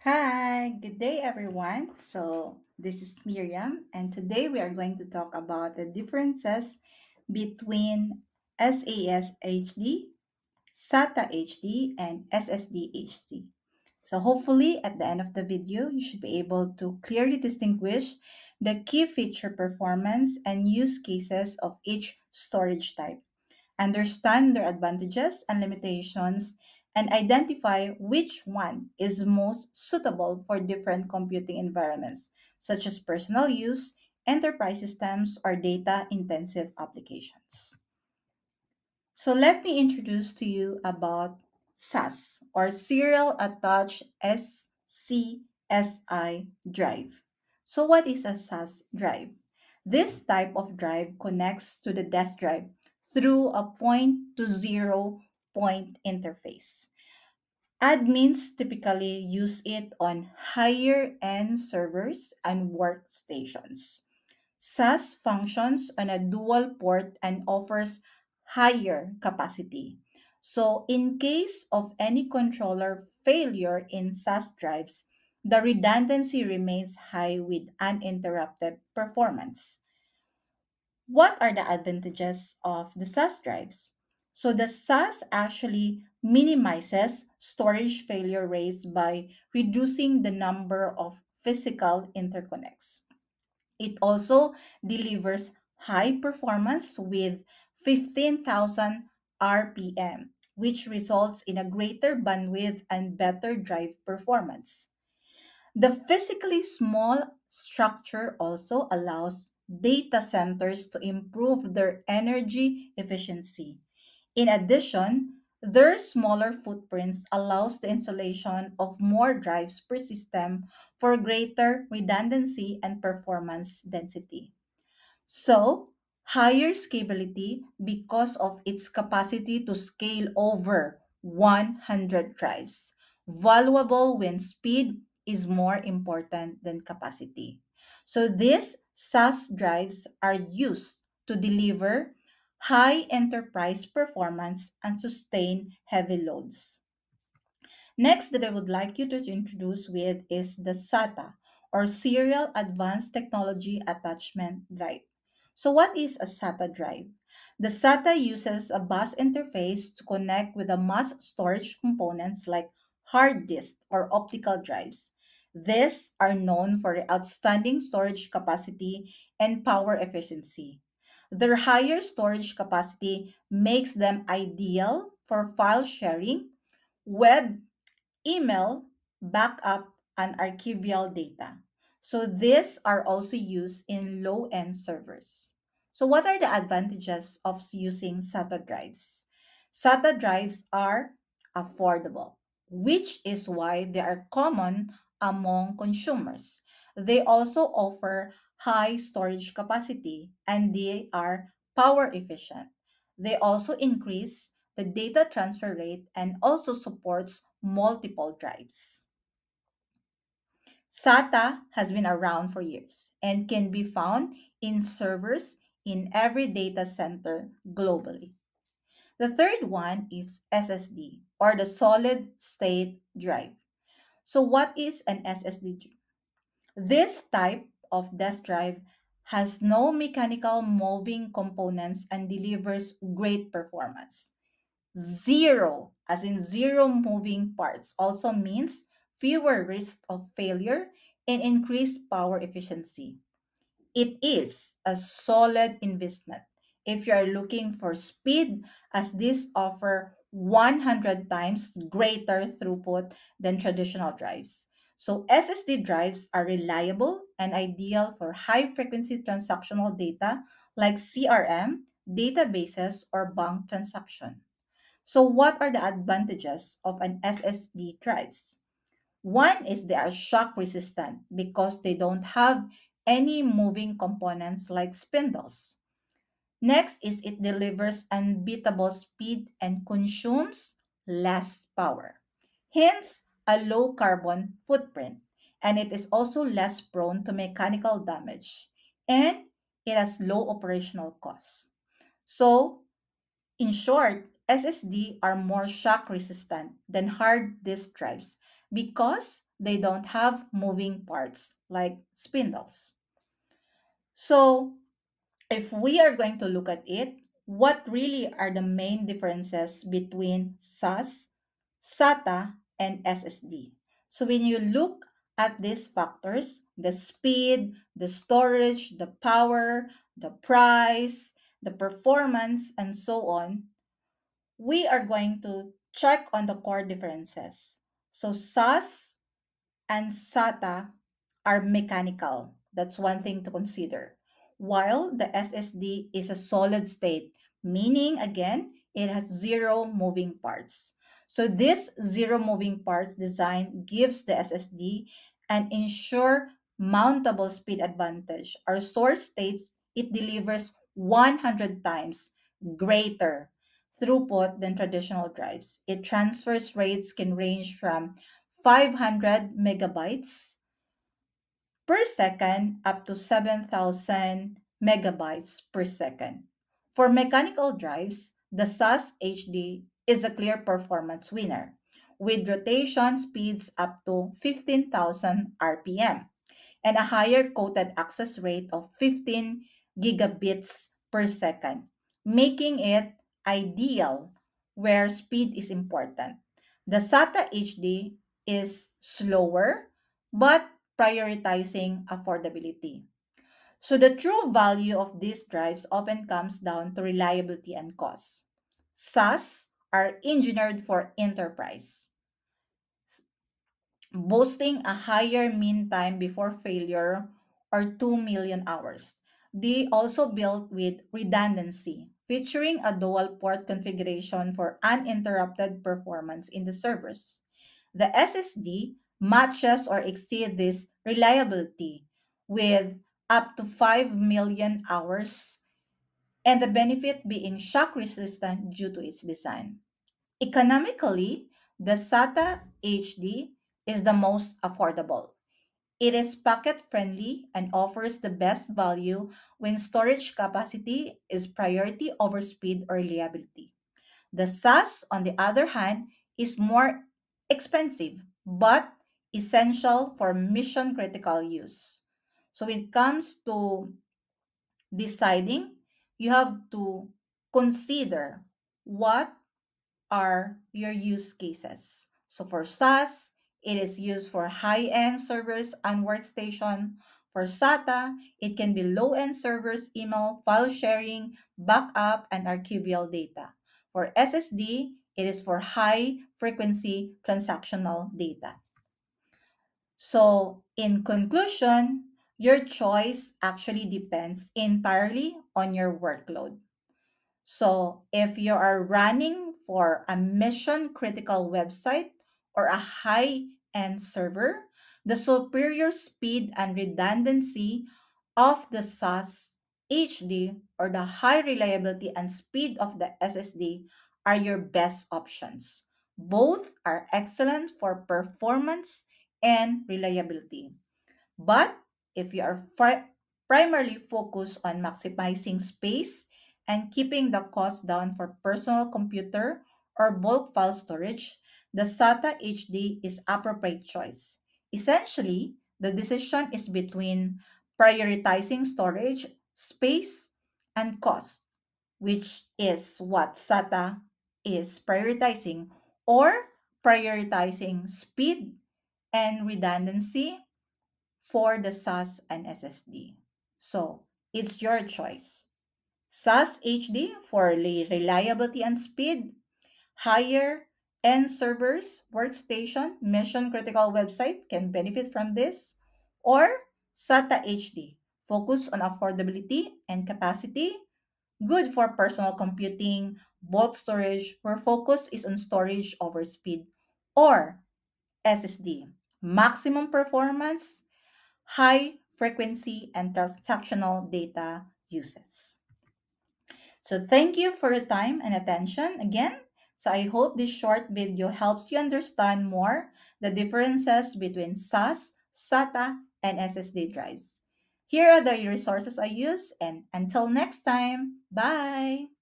Hi, good day everyone. This is Miriam, and today we are going to talk about the differences between SAS HD, SATA HD, and SSD HD. So, hopefully, at the end of the video, you should be able to clearly distinguish the key feature performance and use cases of each storage type, understand their advantages and limitations, and identify which one is most suitable for different computing environments, such as personal use, enterprise systems, or data intensive applications. So let me introduce to you about SAS or Serial Attached SCSI drive. So what is a SAS drive? This type of drive connects to the desk drive through a point to zero point interface. Admins typically use it on higher end servers and workstations. SAS functions on a dual port and offers higher capacity. So, in case of any controller failure in SAS drives, the redundancy remains high with uninterrupted performance. What are the advantages of the SAS drives? So, the SAS actually minimizes storage failure rates by reducing the number of physical interconnects. It also delivers high performance with 15,000 RPM, which results in a greater bandwidth and better drive performance. The physically small structure also allows data centers to improve their energy efficiency. In addition, their smaller footprints allows the installation of more drives per system for greater redundancy and performance density. So, higher scalability because of its capacity to scale over 100 drives. Valuable when speed is more important than capacity. So, these SAS drives are used to deliver high enterprise performance and sustain heavy loads. Next that I would like you to introduce with is the SATA or Serial Advanced Technology Attachment Drive. So what is a SATA drive? The SATA uses a bus interface to connect with the mass storage components like hard disk or optical drives. These are known for their outstanding storage capacity and power efficiency. Their higher storage capacity makes them ideal for file sharing, web email, backup, and archival data. So these are also used in low-end servers. So what are the advantages of using SATA drives? SATA drives are affordable, which is why they are common among consumers. They also offer high storage capacity and they are power efficient. They also increase the data transfer rate and also supports multiple drives. SATA has been around for years and can be found in servers in every data center globally. The third one is SSD or the solid state drive. So, what is an SSD? This type of disk drive has no mechanical moving components and delivers great performance. Zero, as in zero moving parts, also means fewer risk of failure and increased power efficiency. It is a solid investment if you are looking for speed, as this offer 100 times greater throughput than traditional drives. So SSD drives are reliable and ideal for high frequency transactional data like CRM, databases, or bank transaction. So, what are the advantages of an SSD drives? One is they are shock resistant because they don't have any moving components like spindles. Next is it delivers unbeatable speed and consumes less power. Hence, a low carbon footprint. And it is also less prone to mechanical damage. And it has low operational costs. So, in short, SSD are more shock resistant than hard disk drives because they don't have moving parts like spindles. So, if we are going to look at it, what really are the main differences between SAS, SATA, and SSD? So when you look at these factors, the speed, the storage, the power, the price, the performance, and so on, we are going to check on the core differences. So SAS and SATA are mechanical. That's one thing to consider. While the SSD is a solid state, meaning again, it has zero moving parts. So this zero moving parts design gives the SSD an ensure mountable speed advantage. Our source states it delivers 100 times greater throughput than traditional drives. Its transfers rates can range from 500 megabytes per second up to 7,000 megabytes per second. For mechanical drives, the SAS HD is a clear performance winner with rotation speeds up to 15,000 RPM and a higher quoted access rate of 15 gigabits per second, making it ideal where speed is important. The SATA HD is slower but prioritizing affordability. So the true value of these drives often comes down to reliability and cost. SAS are engineered for enterprise, boasting a higher mean time before failure or 2 million hours. They also built with redundancy, featuring a dual port configuration for uninterrupted performance in the servers. The SSD matches or exceeds this reliability with up to 5 million hours, and the benefit being shock resistant due to its design. Economically, the SATA HD is the most affordable. It is pocket friendly and offers the best value when storage capacity is priority over speed or reliability. The SAS, on the other hand, is more expensive but essential for mission critical use. So when it comes to deciding, you have to consider what are your use cases. So for SAS, it is used for high-end servers and workstation. For SATA, it can be low-end servers, email, file sharing, backup, and archival data. For SSD, it is for high-frequency transactional data. So in conclusion, your choice actually depends entirely on your workload. So if you are running for a mission critical website or a high end server, the superior speed and redundancy of the SAS HD or the high reliability and speed of the SSD are your best options. Both are excellent for performance and reliability. But if you are primarily focused on maximizing space and keeping the cost down for personal computer or bulk file storage, the SATA HD is appropriate choice. Essentially, the decision is between prioritizing storage, space, and cost, which is what SATA is prioritizing, or prioritizing speed and redundancy for the SAS and SSD. So it's your choice. SAS HD for reliability and speed, higher end servers, workstation, mission critical website can benefit from this, or SATA HD, focus on affordability and capacity, good for personal computing, bulk storage, where focus is on storage over speed, or SSD, maximum performance, high frequency and transactional data uses. So thank you for your time and attention again. So I hope this short video helps you understand more the differences between SAS, SATA, and SSD drives. Here are the resources I use, and until next time, bye!